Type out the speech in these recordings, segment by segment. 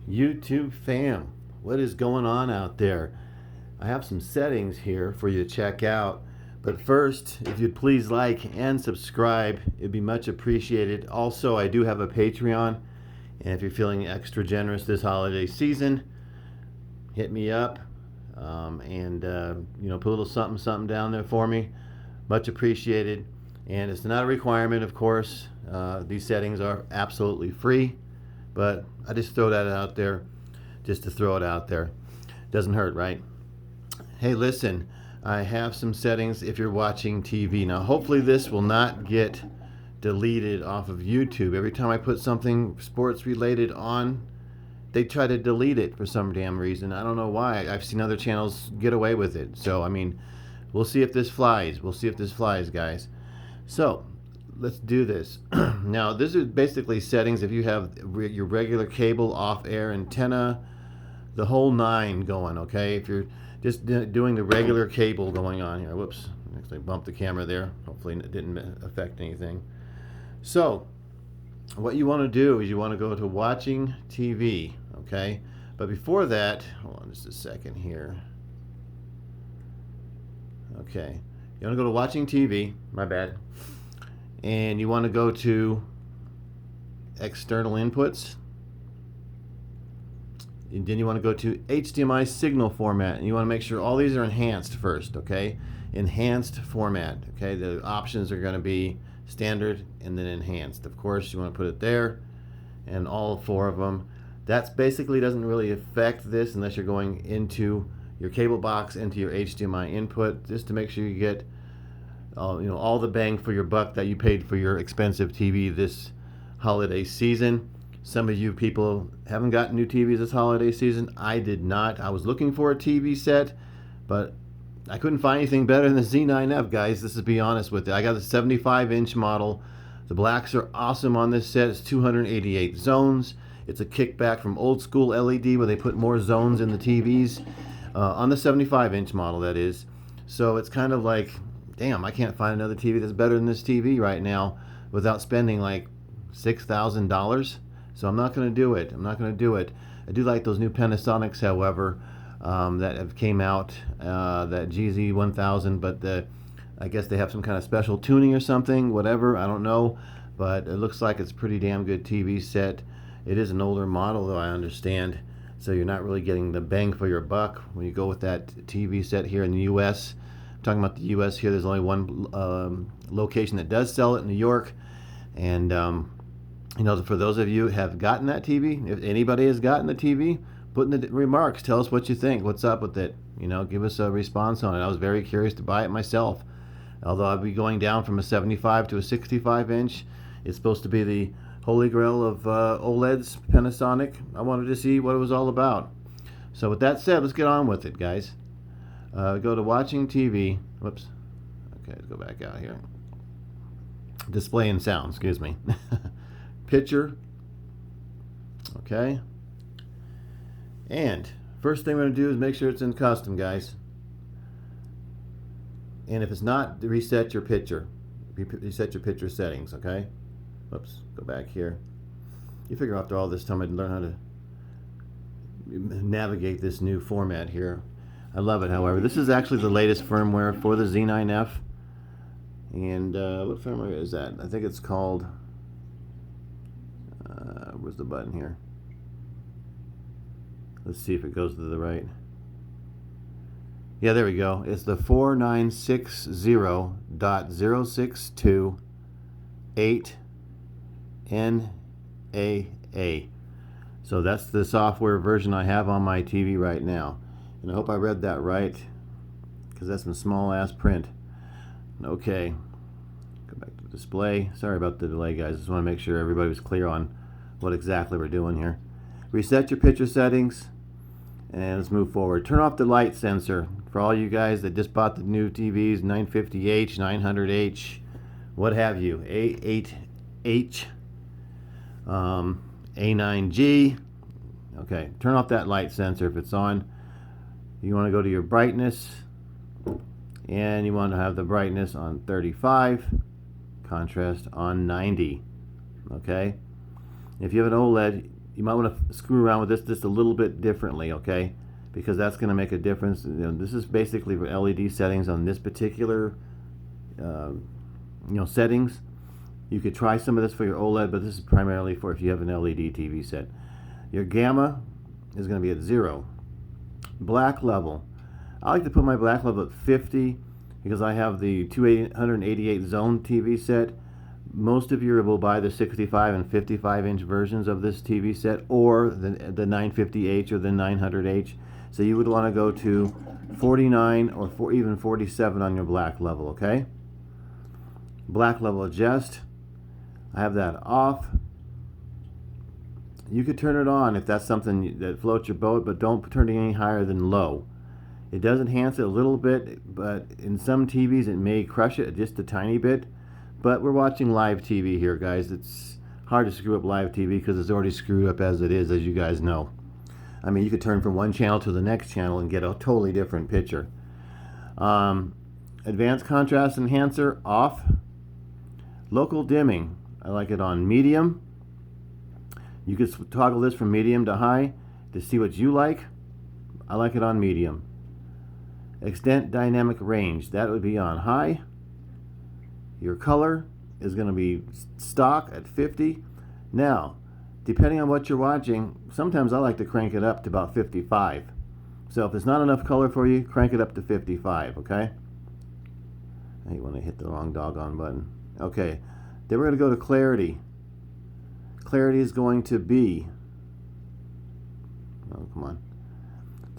YouTube fam, what is going on out there? I have some settings here for you to check out. But first, if you'd please like and subscribe, it'd be much appreciated. Also, I do have a Patreon, and if you're feeling extra generous this holiday season, hit me up and put a little something down there for me. Much appreciated. And it's not a requirement, of course. These settings are absolutely free, but I just throw that out there just to throw it out there. Doesn't hurt, right? Hey, listen, I have some settings if you're watching TV. Now, hopefully this will not get deleted off of YouTube. Every time I put something sports related on, they try to delete it for some damn reason. I don't know why. I've seen other channels get away with it. So, I mean, we'll see if this flies. We'll see if this flies, guys. So, let's do this. Now, this is basically settings if you have your regular cable, off-air antenna, the whole nine going, okay? If you're just doing the regular cable going on here. Whoops, actually bumped the camera there. Hopefully it didn't affect anything. So, what you want to do is you want to go to watching TV, okay? But before that, hold on just a second here. Okay, you want to go to watching TV, my bad. And you want to go to external inputs. And then you want to go to HDMI signal format, and you want to make sure all these are enhanced first, okay? Enhanced format, okay? The options are going to be standard and then enhanced. Of course, you want to put it there, and all four of them. That basically doesn't really affect this unless you're going into your cable box, into your HDMI input, just to make sure you get all the bang for your buck that you paid for your expensive TV this holiday season. Some of you people haven't gotten new TVs this holiday season. I did not. I was looking for a TV set, but I couldn't find anything better than the Z9F, guys. This is, be honest with you. I got the 75-inch model. The blacks are awesome on this set. It's 288 zones. It's a kickback from old school LED where they put more zones in the TVs. On the 75-inch model, that is. So it's kind of like, damn, I can't find another TV that's better than this TV right now without spending like $6,000. So I'm not going to do it. I'm not going to do it. I do like those new Panasonics, however, that have came out, that GZ1000, but I guess they have some kind of special tuning or something, whatever, I don't know. But it looks like it's a pretty damn good TV set. It is an older model, though, I understand. So you're not really getting the bang for your buck when you go with that TV set here in the U.S. I'm talking about the U.S. here. There's only one location that does sell it in New York. And for those of you who have gotten that TV, if anybody has gotten the TV, put in the remarks, tell us what you think, what's up with it. Give us a response on it. I was very curious to buy it myself. Although I'll be going down from a 75 to a 65-inch. It's supposed to be the holy grail of OLEDs, Panasonic. I wanted to see what it was all about. So with that said, let's get on with it, guys. Go to watching TV. Whoops. Okay, let's go back out here. Display and sound, excuse me. Picture. Okay. And first thing we're going to do is make sure it's in custom, guys. And if it's not, reset your picture. Reset your picture settings, okay? Whoops, go back here. You figure after all this time I'd learn how to navigate this new format here. I love it, however. This is actually the latest firmware for the Z9F. And what firmware is that? I think it's called... where's the button here? Let's see if it goes to the right. Yeah, there we go. It's the 4960.0628NAA. So that's the software version I have on my TV right now. And I hope I read that right, because that's some small ass print. Okay. Go back to the display. Sorry about the delay, guys. Just want to make sure everybody was clear on what exactly we're doing here. Reset your picture settings, and let's move forward. Turn off the light sensor for all you guys that just bought the new TVs, 950H, 900H, what have you, A8H, A9G. Okay, turn off that light sensor if it's on. You want to go to your brightness, and you want to have the brightness on 35, contrast on 90. Okay, if you have an OLED, you might want to screw around with this just a little bit differently, okay? Because that's going to make a difference. You know, this is basically for LED settings on this particular settings. You could try some of this for your OLED, but this is primarily for if you have an LED TV set. Your gamma is going to be at 0. Black level, I like to put my black level at 50 because I have the 288 zone TV set. Most of you will buy the 65 and 55 inch versions of this TV set, or the 950H or the 900H. So you would want to go to 49 or even 47 on your black level, okay? Black level adjust, I have that off. You could turn it on if that's something that floats your boat, but don't turn it any higher than low. It does enhance it a little bit, but in some TVs it may crush it just a tiny bit. But we're watching live TV here, guys. It's hard to screw up live TV because it's already screwed up as it is, as you guys know. I mean, you could turn from one channel to the next channel and get a totally different picture. Advanced contrast enhancer off. Local dimming, I like it on medium. You could toggle this from medium to high to see what you like. I like it on medium. Extend dynamic range, that would be on high. Your color is going to be stock at 50. Now, depending on what you're watching, sometimes I like to crank it up to about 55. So if there's not enough color for you, crank it up to 55, okay? I hate when I hit the wrong doggone button. Okay, then we're going to go to clarity. Clarity is going to be, oh, come on,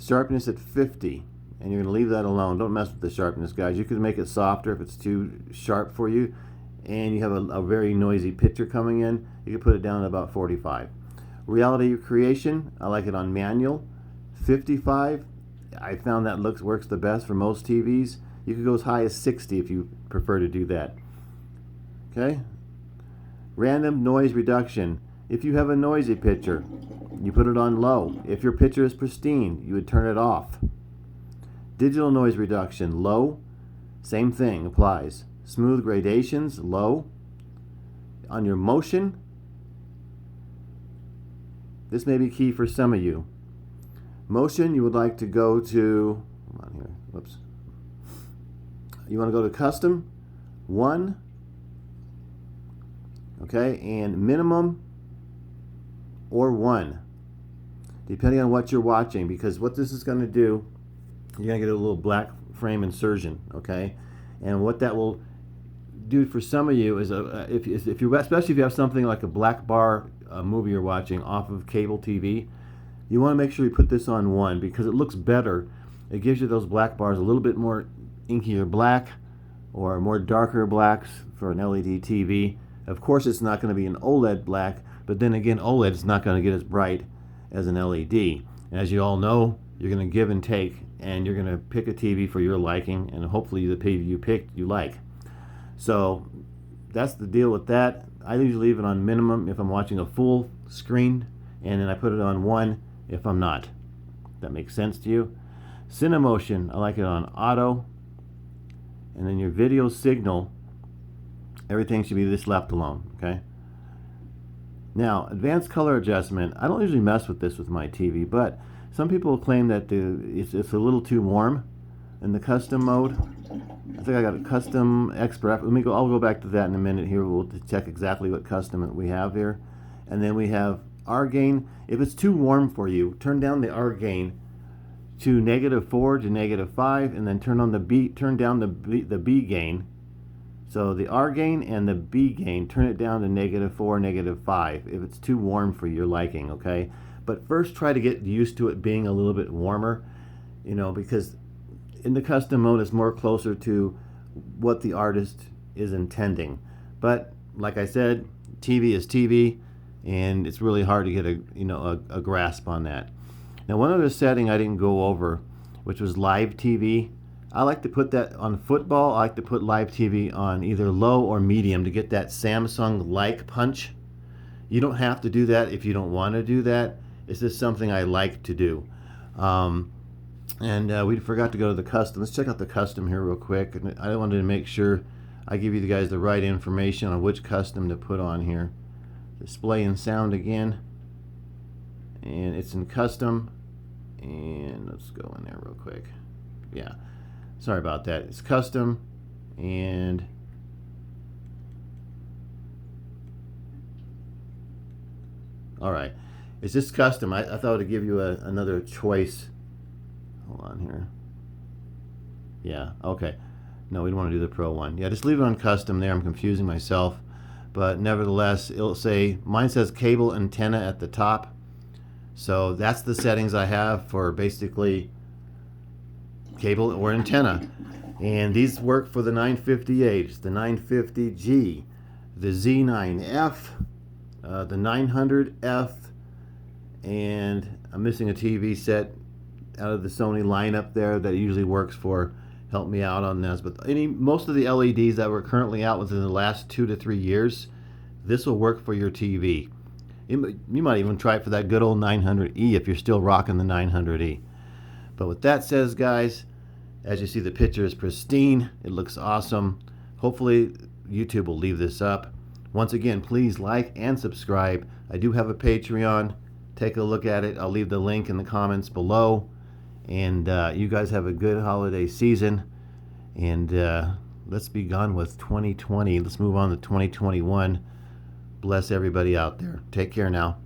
sharpness at 50. And you're going to leave that alone. Don't mess with the sharpness, guys. You can make it softer if it's too sharp for you and you have a very noisy picture coming in. You can put it down to about 45. Reality creation, I like it on manual. 55, I found that works the best for most TVs. You could go as high as 60 if you prefer to do that. Okay? Random noise reduction. If you have a noisy picture, you put it on low. If your picture is pristine, you would turn it off. Digital noise reduction, low. Same thing applies. Smooth gradations, low. On your motion, this may be key for some of you. Motion, you would like to go to, come on here, whoops. You want to go to custom, 1, okay, and minimum or 1, depending on what you're watching, because what this is going to do, you're going to get a little black frame insertion, okay? And what that will do for some of you is, if you, especially if you have something like a black bar movie you're watching off of cable TV, you want to make sure you put this on 1 because it looks better. It gives you those black bars a little bit more inkier black or more darker blacks for an LED TV. Of course, it's not going to be an OLED black, but then again, OLED is not going to get as bright as an LED. And as you all know, you're going to give and take, and you're going to pick a TV for your liking, and hopefully the TV you picked you like. So that's the deal with that. I usually leave it on minimum if I'm watching a full screen, and then I put it on 1 if I'm not. That makes sense to you? Cinemotion, I like it on auto. And then your video signal, everything should be just left alone, okay? Now, advanced color adjustment, I don't usually mess with this with my TV, but some people claim that it's a little too warm in the custom mode. I think I got a custom expert. I'll go back to that in a minute here. We'll check exactly what custom we have here. And then we have R gain. If it's too warm for you, turn down the R gain to -4 to -5, and then turn down the B gain. So the R gain and the B gain, turn it down to -4, -5 if it's too warm for your liking, okay? But first try to get used to it being a little bit warmer, you know, because in the custom mode it's more closer to what the artist is intending. But like I said, TV is TV, and it's really hard to get a grasp on that. Now, one other setting I didn't go over, which was live TV. I like to put that on football. I like to put live TV on either low or medium to get that Samsung-like punch. You don't have to do that if you don't want to do that. It's just something I like to do. We forgot to go to the custom. Let's check out the custom here real quick. I wanted to make sure I give you guys the right information on which custom to put on here. Display and sound again. and it's in custom. And let's go in there real quick. Yeah, sorry about that. It's custom, and all right, it's just custom. I thought it'd give you another choice. Hold on here. Yeah, okay. No, we don't want to do the Pro one. Yeah, just leave it on custom there. I'm confusing myself. But nevertheless, it'll say, mine says cable antenna at the top. So that's the settings I have for basically cable or antenna. And these work for the 950H, the 950G, the Z9F, the 900F, and I'm missing a TV set out of the Sony lineup there that usually works for. Help me out on this, but most of the LEDs that were currently out within the last 2 to 3 years, this will work for your TV. You might even try it for that good old 900E if you're still rocking the 900E. But with that says, guys, as you see, the picture is pristine. It looks awesome. Hopefully YouTube will leave this up. Once again, please like and subscribe. I do have a Patreon. Take a look at it. I'll leave the link in the comments below. And you guys have a good holiday season. And let's be gone with 2020. Let's move on to 2021. Bless everybody out there. Take care now.